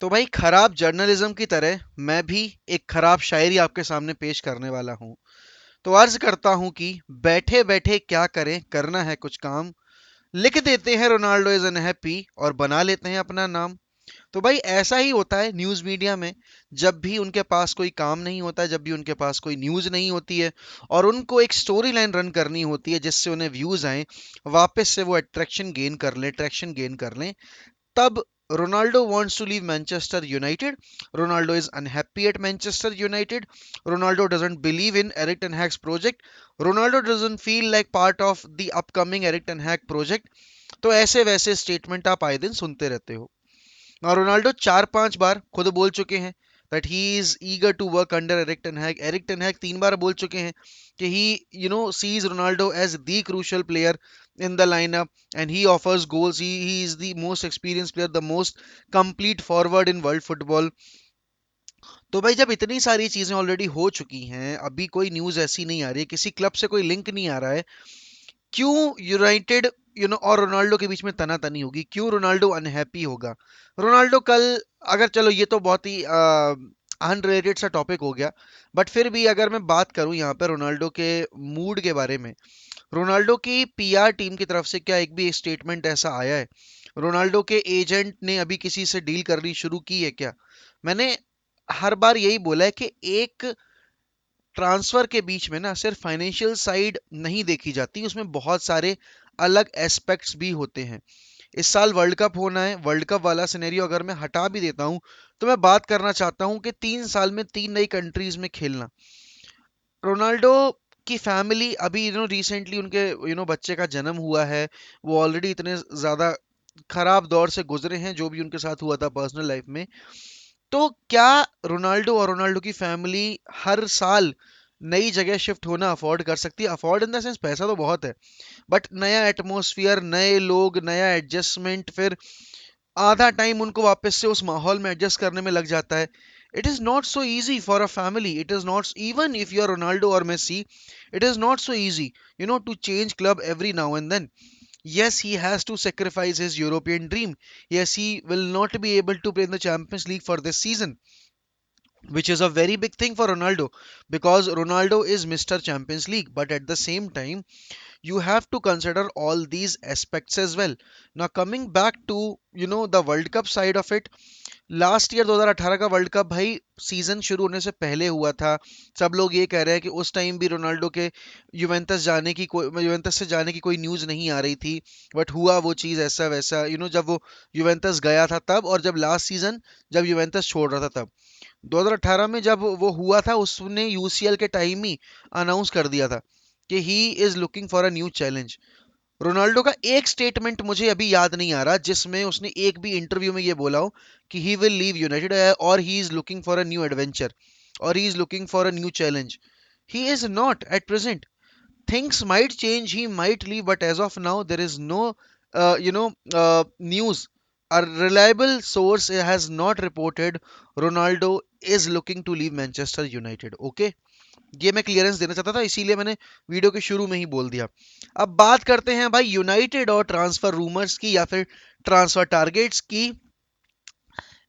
तो भाई खराब जर्नलिज्म की तरह मैं भी एक खराब शायरी आपके सामने पेश करने वाला हूँ। तो अर्ज करता हूँ कि बैठे बैठे क्या करें, करना है कुछ काम। लिख देते हैं रोनाल्डो इज अनहैप्पी और बना लेते हैं अपना नाम। तो भाई ऐसा ही होता है न्यूज़ मीडिया में। जब भी उनके पास कोई काम नहीं होता है, जब भी उनके पास कोई न्यूज़ नहीं होती है और उनको एक स्टोरी लाइन रन करनी होती है जिससे उन्हें व्यूज़ आए, वापस से वो अट्रैक्शन गेन कर लें, तब Ronaldo wants to leave Manchester United. Ronaldo is unhappy at Manchester United. Ronaldo doesn't believe in Eric Ten Hag's project. Ronaldo doesn't feel like part of the upcoming Eric Ten Hag project. तो ऐसे वैसे statement आप आए दिन सुनते रहते हो। और रोनाल्डो 4-5 बार खुद बोल चुके हैं that he is eager to work under Eric Ten Hag. Eric Ten Hag 3 बार बोल चुके हैं कि he sees Ronaldo as the crucial player in the lineup and he offers goals. He is the most experienced player, the most complete forward in world football. तो भाई जब इतनी सारी चीजें ऑलरेडी हो चुकी हैं, अभी कोई न्यूज ऐसी नहीं आ रही है, किसी क्लब से कोई लिंक नहीं आ रहा है, क्यों यूनाइटेड और रोनाल्डो के बीच में तनातनी होगी, क्यों रोनाल्डो अनहैप्पी होगा। रोनाल्डो कल, अगर चलो ये तो बहुत ही अनरिलेटेड सा टॉपिक हो गया, बट फिर भी अगर मैं बात करूं यहाँ पे रोनाल्डो के मूड के बारे में, रोनाल्डो की पीआर टीम की तरफ से क्या एक भी स्टेटमेंट ऐसा आया है? रोनाल्डो के एजेंट ने अभी किसी से डील करनी शुरू की है क्या? मैंने हर बार यही बोला है कि एक ट्रांसफर के बीच में ना सिर्फ फाइनेंशियल साइड नहीं देखी जाती, उसमें बहुत सारे अलग एस्पेक्ट्स भी होते हैं। इस साल वर्ल्ड कप होना है, वर्ल्ड कप वाला सिनेरियो अगर मैं हटा भी देता हूं, तो मैं बात करना चाहता हूं कि 3 साल में 3 नई कंट्रीज में खेलना। रोनाल्डो की फैमिली अभी रिसेंटली उनके बच्चे का जन्म हुआ है। वो ऑलरेडी इतने ज्यादा खराब दौर से गुजरे हैं जो भी उनके साथ हुआ था पर्सनल लाइफ में। तो क्या रोनाल्डो और रोनाल्डो की फैमिली हर साल नई जगह शिफ्ट होना अफोर्ड कर सकती है? अफोर्ड इन द सेंस पैसा तो बहुत है, बट नया एटमॉस्फेयर, नए लोग, नया एडजस्टमेंट, फिर आधा टाइम उनको वापस से उस माहौल में एडजस्ट करने में लग जाता है। It is not so easy for a family, it is not, even if you are Ronaldo और Messi, it is not so easy to change club every now and then. Yes, he has to sacrifice his European dream. Yes, he will not be able to play in the Champions League for this season, which is a very big thing for Ronaldo, because Ronaldo is Mr. Champions League. But at the same time, you have to consider all these aspects as well. Now coming back to the World Cup side of it, last year 2018 का world cup भाई season शुरू होने से पहले हुआ था। सब लोग ये कह रहे हैं कि उस टाइम भी रोनाल्डो के युवेंटस से जाने की कोई न्यूज़ नहीं आ रही थी, बट हुआ वो चीज़ ऐसा वैसा, जब वो युवेंटस गया था तब, और जब लास्ट सीजन जब युवेंटस छोड़ रहा था तब। 2018 में जब वो हुआ था, उसने यूसीएल के टाइम ही अनाउंस कर दिया था कि ही is looking for a new challenge. Ronaldo का एक स्टेटमेंट मुझे अभी याद नहीं आ रहा जिसमें उसने एक भी इंटरव्यू में ये बोला हो कि ही विल लीव यूनाइटेड, और he is looking for a new adventure, और he is looking for a new challenge. He is not at present. Things might change, he might leave, but as of now there is no news. A reliable source has not reported Ronaldo is looking to leave Manchester United. Okay, ये मैं clearance देना चाहता था, इसीलिए मैंने video के शुरू में ही बोल दिया। अब बात करते हैं भाई यूनाइटेड और ट्रांसफर रूमर्स की, या फिर ट्रांसफर टारगेट्स की।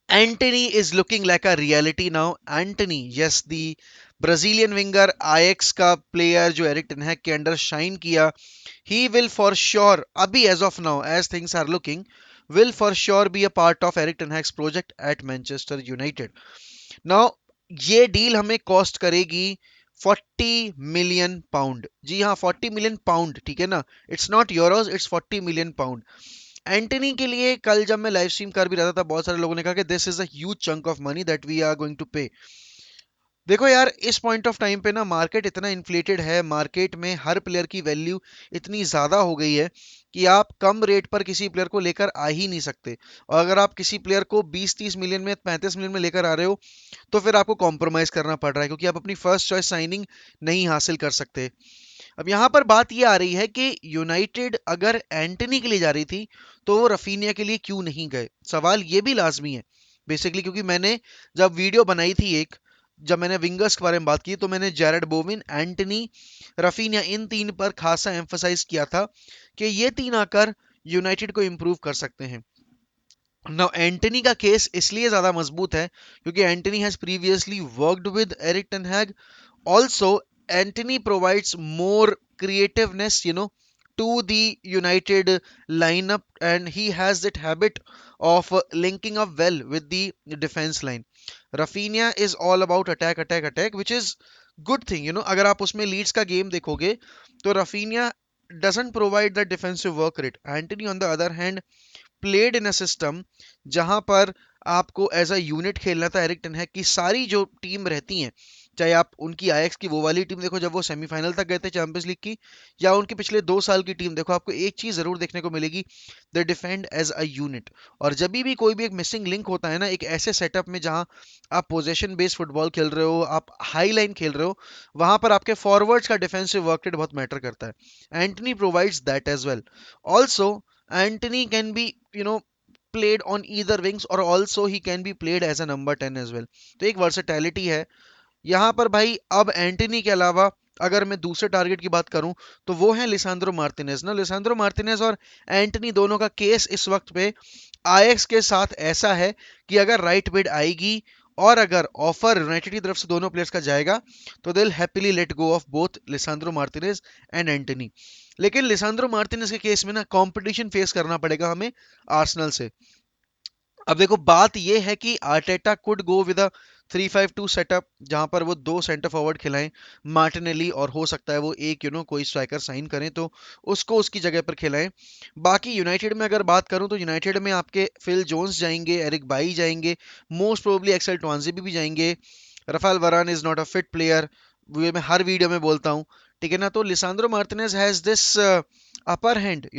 Antony is looking like a reality now. Antony, yes, the Brazilian winger, Ajax का प्लेयर जो एरिक टेन हैग के अंडर शाइन किया, ही विल फॉर श्योर, अभी as of now as things are looking, will for sure be a part of Eric Ten Hag's project at Manchester United. Now, ये deal हमें cost करेगी 40 million pound. जी हाँ, 40 million pound, ठीक है ना? It's not euros, it's 40 million pound. Antony के लिए कल जब मैं लाइव स्ट्रीम कर भी रहा था, बहुत सारे लोगों ने कहा कि this is a huge chunk of money that we are going to pay. देखो यार, इस पॉइंट ऑफ टाइम पे ना मार्केट इतना इन्फ्लेटेड है, मार्केट में हर प्लेयर की वैल्यू इतनी ज़्यादा हो गई है कि आप कम रेट पर किसी प्लेयर को लेकर आ ही नहीं सकते। और अगर आप किसी प्लेयर को 20-30 मिलियन में, 35 मिलियन में लेकर आ रहे हो, तो फिर आपको कॉम्प्रोमाइज करना पड़ रहा है, क्योंकि आप अपनी फर्स्ट चॉइस साइनिंग नहीं हासिल कर सकते। अब यहाँ पर बात ये आ रही है कि यूनाइटेड अगर एंटनी के लिए जा रही थी, तो वो रफीनिया के लिए क्यों नहीं गए? सवाल ये भी लाजमी है बेसिकली, क्योंकि मैंने जब वीडियो बनाई थी एक, जब मैंने विंगर्स के बारे में बात की, तो मैंने जेरेड बोविन, एंटनी, रफीनिया, इन तीन पर खासा एम्फसाइज किया था कि ये तीन आकर यूनाइटेड को इंप्रूव कर सकते हैं। नाउ एंटनी का केस इसलिए ज्यादा मजबूत है क्योंकि Antony has previously worked with Erik ten Hag. Also, Anthony provides more creativeness, to the United lineup, and he has that habit of linking up well with the defense line. Rafinha is all about attack, attack, attack, which is good thing. अगर आप उसमें Leeds का game देखोगे तो Rafinha doesn't provide that defensive work rate. Anthony, on the other hand, played in a system जहां पर आपको as a unit खेलना था. एरिक टेन हैग की सारी जो टीम रहती हैं, चाहे आप उनकी आयक्स की वो वाली टीम देखो जब वो सेमीफाइनल तक गए थे चैंपियंस लीग की, या उनके पिछले 2 साल की टीम देखो, आपको एक चीज जरूर देखने को मिलेगी. दे डिफेंड एज अ यूनिट. और जब भी कोई भी एक मिसिंग लिंक होता है ना एक ऐसे सेटअप में जहां आप पोजेशन बेस्ड फुटबॉल खेल रहे हो, आप हाई लाइन खेल रहे हो, वहां पर आपके फॉरवर्ड्स का डिफेंसिव वर्क रेट बहुत मैटर करता है. Antony provides that as well. Also Antony can be played on either wings, or also he can be played as a number 10 as well. तो एक वर्सेटैलिटी है यहाँ पर भाई. अब एंटनी के अलावा अगर मैं दूसरे टारगेट की बात करूं तो वो है लिसांद्रो मार्टिनेज. ना लिसांद्रो मार्टिनेज और एंटनी दोनों का केस इस वक्त पे आयक्स के साथ ऐसा है कि अगर राइट बिड आएगी और अगर ऑफर यूनाइटेड की तरफ से दोनों प्लेयर्स का जाएगा तो they will happily let go of both लिसांद्रो Martinez and Antony. लेकिन लिसांद्रो मार्टिनेज के केस में ना कंपटीशन फेस करना पड़ेगा हमें आर्सेनल से. अब देखो बात ये है कि Arteta could go with a 3-5-2 setup जहां पर वो दो सेंटर फॉरवर्ड खिलाएं, मार्टिनेली, और हो सकता है वो एक कोई स्ट्राइकर साइन करें तो उसको उसकी जगह पर खिलाएं. बाकी यूनाइटेड में अगर बात करूं तो यूनाइटेड में आपके फिल जोन्स जाएंगे, एरिक बाई जाएंगे, मोस्ट प्रोबेबली एक्सेल टवांजे भी जाएंगे. रफाल वरान is not a fit player, ये मैं हर वीडियो में बोलता हूँ. ठीक है ना. तो लिसांद्रो Martinez has this upper hand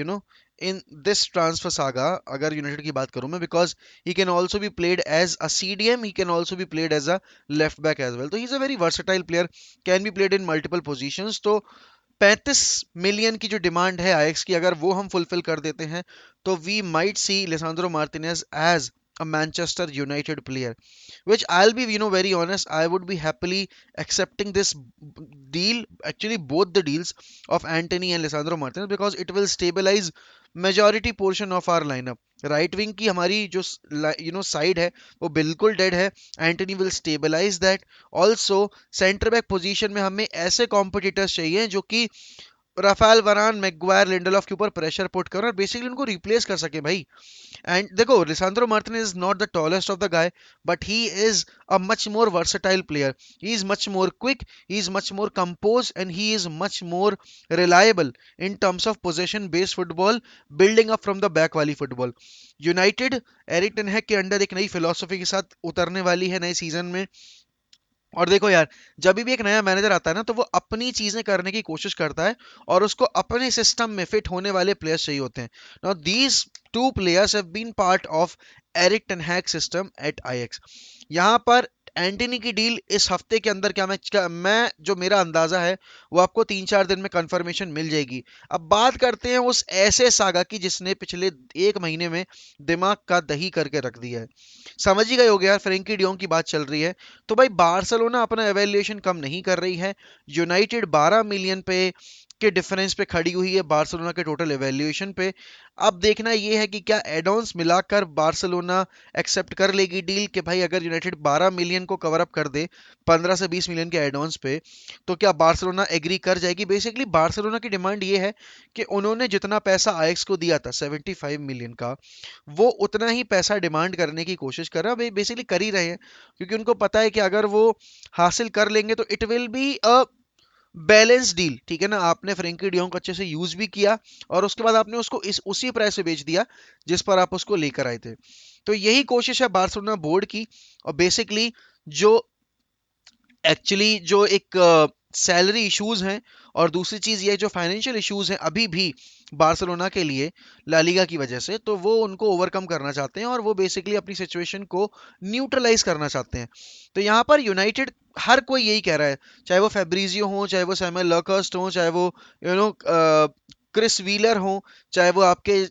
in this transfer saga अगर यूनाइटेड की बात करूं मैं, because he can also be played as a CDM, he can also be played as a left back as well. तो he's a very versatile player, can be played in multiple positions. तो 35 million की जो demand है Ajax की, अगर वो हम fulfil कर देते हैं तो we might see Lisandro Martinez as a Manchester United player, which I'll be very honest, I would be happily accepting this deal, actually both the deals of Anthony and Lisandro Martinez, because it will stabilize majority portion of our lineup. Right wing की हमारी जो side है वो बिल्कुल dead है. Antony will stabilise that. Also centre back position में हमें ऐसे कॉम्पिटिटर्स चाहिए जो कि राफेल वरान, मैगवायर, लिंडलॉफ के ऊपर प्रेशर पुट करें और बेसिकली उनको रिप्लेस कर सके भाई. And देखो Lisandro Martinez is not the tallest of the guy, but he is a much more versatile player. He is much more quick, he is much more composed, and he is much more reliable in terms of possession based football, building up from the back वाली football. United Eric ten Hag के under एक नई philosophy के साथ उतरने वाली है नए सीजन में. और देखो यार, जब भी एक नया मैनेजर आता है ना तो वो अपनी चीजें करने की कोशिश करता है और उसको अपने सिस्टम में फिट होने वाले प्लेयर्स चाहिए होते हैं. Now these two players have been part of Erik ten Hag system at Ajax. यहाँ पर एंटनी की डील इस हफ्ते के अंदर, मैं जो मेरा अंदाजा है वो आपको 3-4 दिन में कंफर्मेशन मिल जाएगी. अब बात करते हैं उस ऐसे सागा की जिसने पिछले 1 महीने में दिमाग का दही करके रख दिया है. समझ ही गए हो गया यार, फ्रेंकी डियोंग की बात चल रही है. तो भाई बार्सिलोना अपना एवेल्युएशन कम नहीं कर रही है. यूनाइटेड 12 मिलियन पे के डिफरेंस पे खड़ी हुई है बार्सिलोना के टोटल एवेल्युएशन पे. अब देखना ये है कि क्या एडॉन्स मिलाकर बार्सिलोना एक्सेप्ट कर लेगी डील कि भाई अगर यूनाइटेड 12 मिलियन को कवर अप कर दे 15 से 20 मिलियन के एडॉन्स पे, तो क्या बार्सिलोना एग्री कर जाएगी. बेसिकली बार्सिलोना की डिमांड ये है कि उन्होंने जितना पैसा आयक्स को दिया था 75 मिलियन का, वो उतना ही पैसा डिमांड करने की कोशिश कर रहे हैं. बेसिकली कर ही रहे हैं क्योंकि उनको पता है कि अगर वो हासिल कर लेंगे तो it will be a balance deal. ठीक है ना. आपने फ्रेंकी डियोंग को अच्छे से यूज भी किया और उसके बाद आपने उसको उसी प्राइस पे बेच दिया जिस पर आप उसको लेकर आए थे. तो यही कोशिश है बार्सिलोना बोर्ड की. और बेसिकली जो जो एक सैलरी इश्यूज हैं, और दूसरी चीज ये जो फाइनेंशियल इश्यूज हैं अभी भी बार्सिलोना के लिए ला लीगा की वजह से, तो वो उनको ओवरकम करना चाहते हैं और वो बेसिकली अपनी सिचुएशन को न्यूट्रलाइज करना चाहते हैं. तो यहाँ पर यूनाइटेड, हर कोई यही कह रहा है, चाहे वो फेब्रिजियो हो, चाहे वो सैमुअल लर्कर्स्ट हो, चाहे वो यू नो क्रिस व्हीलर हो, चाहे वो आपके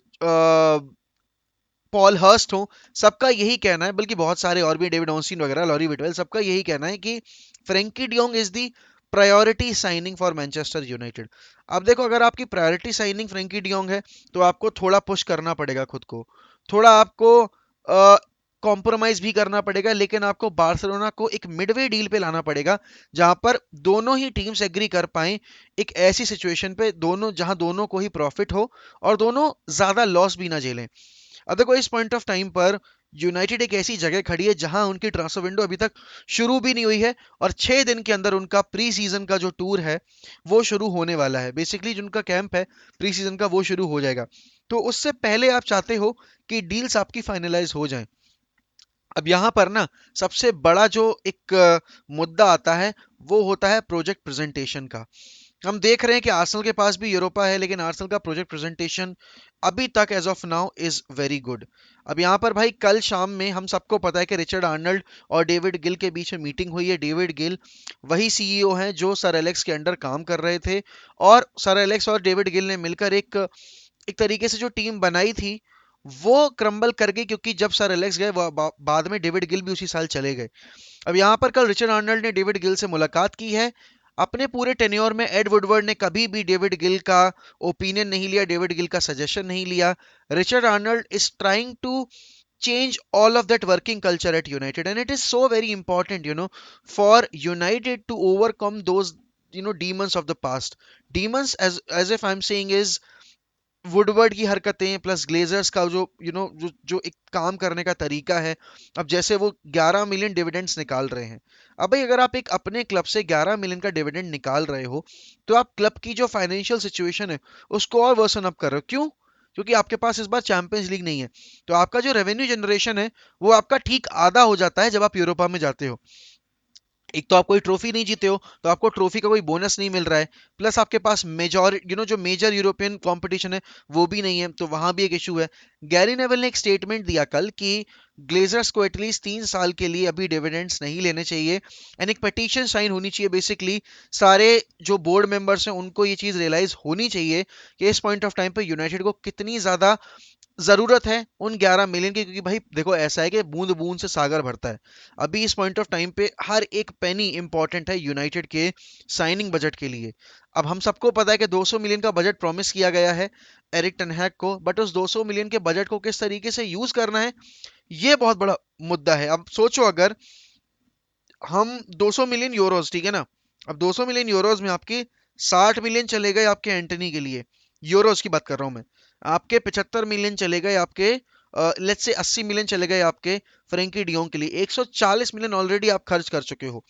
पॉल हर्स्ट हो, सबका यही कहना है, बल्कि बहुत सारे और भी, डेविड ऑनस्टीन वगैरह, लॉरी विटवेल, सबका यही कहना है कि Frenkie de Jong is the priority signing for Manchester United. अब देखो, अगर आपकी प्रायोरिटी साइनिंग फ्रेंकी डियोंग है तो आपको थोड़ा पुश करना पड़ेगा खुद को, थोड़ा आपको कॉम्प्रोमाइज भी करना पड़ेगा, लेकिन आपको बार्सिलोना को एक मिडवे डील पे लाना पड़ेगा जहां पर दोनों ही टीम्स एग्री कर पाए एक ऐसी सिचुएशन पे, दोनों जहां दोनों को ही प्रॉफिट हो और दोनों ज्यादा लॉस भी ना झेलें। अब देखो इस पॉइंट ऑफ टाइम पर यूनाइटेड एक ऐसी जगह खड़ी है जहां उनकी ट्रांसफर विंडो अभी तक शुरू भी नहीं हुई है और 6 दिन के अंदर उनका प्री सीजन का जो टूर है वो शुरू होने वाला है। बेसिकली जो उनका कैंप है प्री सीजन का वो शुरू हो जाएगा। तो उससे पहले आप चाहते हो कि डील्स आपकी फाइनलाइज हो जाएं। अब यहाँ पर ना सबसे बड़ा जो एक मुद्दा आता है वो होता है प्रोजेक्ट प्रेजेंटेशन का। हम देख रहे हैं कि आर्सेनल के पास भी यूरोपा है, लेकिन आर्सेनल का प्रोजेक्ट प्रेजेंटेशन अभी तक as of now is very good. अब यहाँ पर भाई कल शाम में हम सबको पता है कि रिचर्ड आर्नल्ड और डेविड गिल के बीच में मीटिंग हुई है। डेविड गिल वही सीईओ हैं जो सर एलेक्स के अंडर काम कर रहे थे और सर एलेक्स और डेविड गिल ने मिलकर एक एक तरीके से जो टीम बनाई थी वो क्रम्बल कर गई, क्योंकि जब सर एलेक्स गए बाद में डेविड गिल भी उसी साल चले गए। अब यहाँ पर कल रिचर्ड आर्नल्ड ने डेविड गिल से मुलाकात की है। अपने पूरे टेन्योर में एड वुडवर्ड ने कभी भी डेविड गिल का ओपिनियन नहीं लिया, डेविड गिल का सजेशन नहीं लिया। Richard Arnold is trying to change all of that working culture at United, and it is so very important, for United to overcome those demons of the past. Demons, as if I'm saying, is Woodward की हरकतें plus Glazers का जो जो एक काम करने का तरीका है। अब जैसे वो 11 मिलियन डिविडेंड्स निकाल रहे हैं। अब भाई अगर आप एक अपने क्लब से 11 मिलियन का डिविडेंड निकाल रहे हो तो आप क्लब की जो फाइनेंशियल सिचुएशन है उसको और वर्सन अप कर रहे हो। क्यों? क्योंकि आपके पास इस बार चैंपियंस लीग नहीं है। तो आपका जो रेवेन्यू जनरेशन है वो आपका ठीक आधा हो जाता है जब आप यूरोपा में जाते हो। एक तो आप कोई ट्रॉफी नहीं जीते हो तो आपको ट्रॉफी का कोई बोनस नहीं मिल रहा है, प्लस आपके पास मेजॉर जो मेजर यूरोपियन कंपटीशन है वो भी नहीं है, तो वहां भी एक इशू है। गैरी नेवल ने एक स्टेटमेंट दिया कल कि ग्लेजर्स को एटलीस्ट 3 साल के लिए अभी डिविडेंड्स नहीं लेने चाहिए एंड एक पिटीशन साइन होनी चाहिए। बेसिकली सारे जो बोर्ड मेंबर्स हैं उनको ये चीज रियलाइज होनी चाहिए कि इस पॉइंट ऑफ टाइम पर यूनाइटेड को कितनी ज्यादा जरूरत है उन 11 मिलियन की। क्योंकि भाई देखो ऐसा है कि बूंद बूंद से सागर भरता है। अभी इस पॉइंट ऑफ टाइम पे हर एक पेनी इंपॉर्टेंट है यूनाइटेड के साइनिंग बजट के लिए। अब हम सबको पता है कि 200 मिलियन का बजट प्रॉमिस किया गया है एरिक टेनहैग को, बट उस 200 मिलियन के बजट को किस तरीके से यूज करना है ये बहुत बड़ा मुद्दा है। अब सोचो अगर हम 200 मिलियन यूरोज, ठीक है ना, अब 200 मिलियन यूरोज में आपके 60 मिलियन चले गए आपके एंटनी के लिए, यूरोज की बात कर रहा हूं मैं। आपके 75 मिलियन चले गए आपके, लेट्स से 80 मिलियन चले गए आपके फ्रेंकी डियोंग के लिए। 140 मिलियन ऑलरेडी आप खर्च कर चुके हो।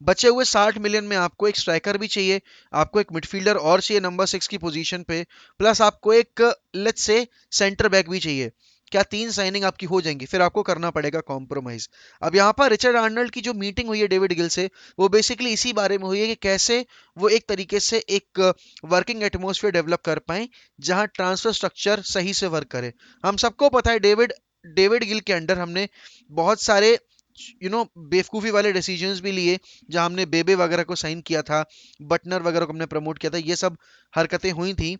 बचे हुए 60 मिलियन में आपको एक स्ट्राइकर भी चाहिए, आपको एक मिडफील्डर और चाहिए नंबर 6 की पोजीशन पे, प्लस आपको एक लेट्स से सेंटर बैक भी चाहिए। क्या 3 साइनिंग आपकी हो जाएंगी? फिर आपको करना पड़ेगा कॉम्प्रोमाइज। अब यहाँ पर रिचर्ड आर्नल्ड की जो मीटिंग हुई है डेविड गिल से वो बेसिकली इसी बारे में हुई है कि कैसे वो एक तरीके से एक वर्किंग एटमोसफियर डेवलप कर पाए जहां ट्रांसफर स्ट्रक्चर सही से वर्क करे। हम सबको पता है डेविड डेविड गिल के अंडर हमने बहुत सारे बेवकूफी वाले डिसीजंस भी लिए, जहां हमने बेबे वगैरह को साइन किया था, बटनर वगैरह को हमने प्रमोट किया था, ये सब हरकतें हुई थी।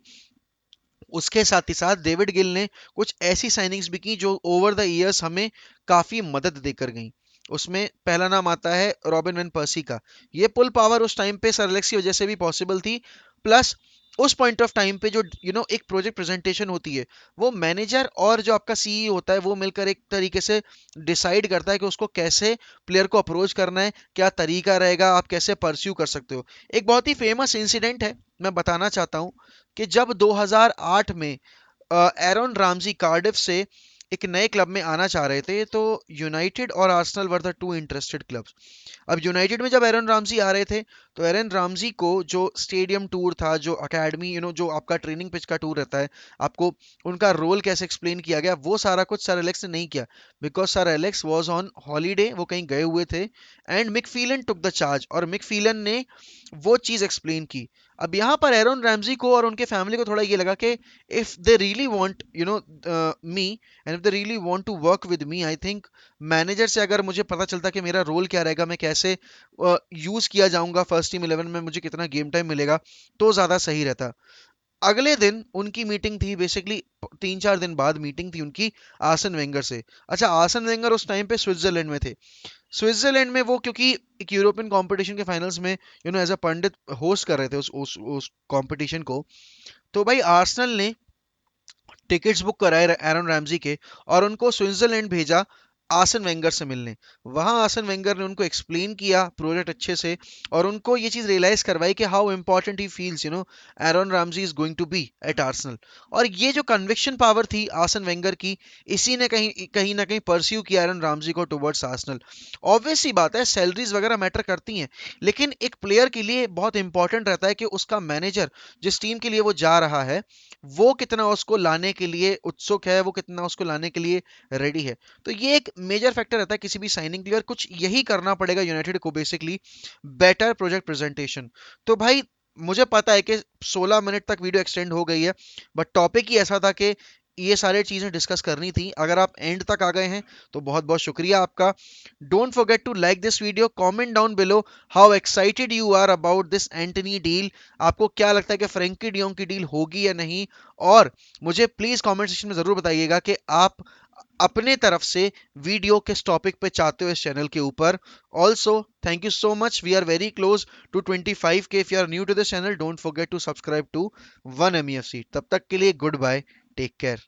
उसके साथ ही साथ डेविड गिल ने कुछ ऐसी साइनिंग्स भी की जो ओवर द इयर्स हमें काफी मदद देकर गई। उसमें पहला नाम आता है रॉबिन वैन पर्सी का। ये पुल पावर उस टाइम पे सर एलेक्स की वजह से भी पॉसिबल थी। प्लस उस पॉइंट ऑफ टाइम पे जो एक प्रोजेक्ट प्रेजेंटेशन होती है वो मैनेजर और जो आपका सीईओ होता है वो मिलकर एक तरीके से डिसाइड करता है कि उसको कैसे प्लेयर को अप्रोच करना है, क्या तरीका रहेगा, आप कैसे परस्यू कर सकते हो। एक बहुत ही फेमस इंसिडेंट है, मैं बताना चाहता हूँ कि जब 2008 में एरन रामजी कार्डिफ से एक नए क्लब में आना चाह रहे थे तो यूनाइटेड और Arsenal were the two interested clubs. अब यूनाइटेड में जब एरन रामजी आ रहे थे तो एरन रामजी को जो स्टेडियम टूर था, जो अकेडमी जो आपका ट्रेनिंग पिच का टूर रहता है, आपको उनका रोल कैसे एक्सप्लेन किया गया वो सारा कुछ सर एलेक्स ने नहीं किया। Because sir Alex was on holiday, वो कहीं गए हुए थे and Mick Phelan took the charge और मिक फीलन ने वो चीज एक्सप्लेन की। अब यहाँ पर एरन रैमजी को और उनके फैमिली को थोड़ा ये लगा कि if they really want me and if they really want to work with me, I think manager से अगर मुझे पता चलता कि मेरा रोल क्या रहेगा, मैं कैसे यूज किया जाऊंगा फर्स्ट टीम 11 में, मुझे कितना गेम टाइम मिलेगा, तो ज्यादा सही रहता। अगले दिन उनकी मीटिंग थी, बेसिकली 3-4 दिन बाद मीटिंग थी उनकी आर्सन वेंगर से। अच्छा, आर्सन वेंगर उस टाइम पे स्विट्जरलैंड में थे। स्विट्जरलैंड में वो क्योंकि एक यूरोपियन कंपटीशन के फाइनल्स में एज अ पंडित होस्ट कर रहे थे उस कंपटीशन को, तो भाई आर्सेनल ने टिकट्स बुक कराए एरन रैमजी के और उनको स्विट्जरलैंड भेजा आर्सेन वेंगर से मिलने। वहां आर्सेन वेंगर ने उनको एक्सप्लेन किया प्रोजेक्ट अच्छे से और उनको ये चीज रियलाइज करवाई कि how important he feels Aaron Ramsey is going to be at Arsenal. और ये जो कन्विक्शन पावर थी आर्सेन वेंगर की, इसी ने कहीं कहीं ना कहीं परस्यू किया एरन रैमजी को टुवर्ड्स आर्सेनल। ऑब्वियस सी बात है, सैलरीज वगैरह मैटर करती हैं, लेकिन एक प्लेयर के लिए बहुत इंपॉर्टेंट रहता है कि उसका मैनेजर जिस टीम के लिए वो जा रहा है वो कितना उसको लाने के लिए उत्सुक है, वो कितना उसको लाने के लिए रेडी है। तो ये एक मेजर फैक्टर रहता है किसी भी साइनिंग के लिए, और कुछ यही करना पड़ेगा यूनाइटेड को बेसिकली, बेटर प्रोजेक्ट प्रेजेंटेशन। तो भाई मुझे पता है कि 16 मिनट तक वीडियो एक्सटेंड हो गई है, बट टॉपिक ही ऐसा था कि ये सारी चीजें डिस्कस करनी थी। अगर आप एंड तक आ गए हैं तो बहुत बहुत शुक्रिया आपका। Don't forget to like this video, comment down below how excited you are about this Antony deal. आपको क्या लगता है कि फ्रेंकी डियोंग की डील होगी या नहीं? और मुझे प्लीज कमेंट सेक्शन में जरूर बताइएगा कि आप अपने तरफ से वीडियो किस टॉपिक पे चाहते हो इस चैनल के ऊपर। Also thank you so much, we are very close to 25K। If you are new to this channel, don't forget to subscribe to 1MEFC। तब तक के लिए गुड बाय, टेक केयर।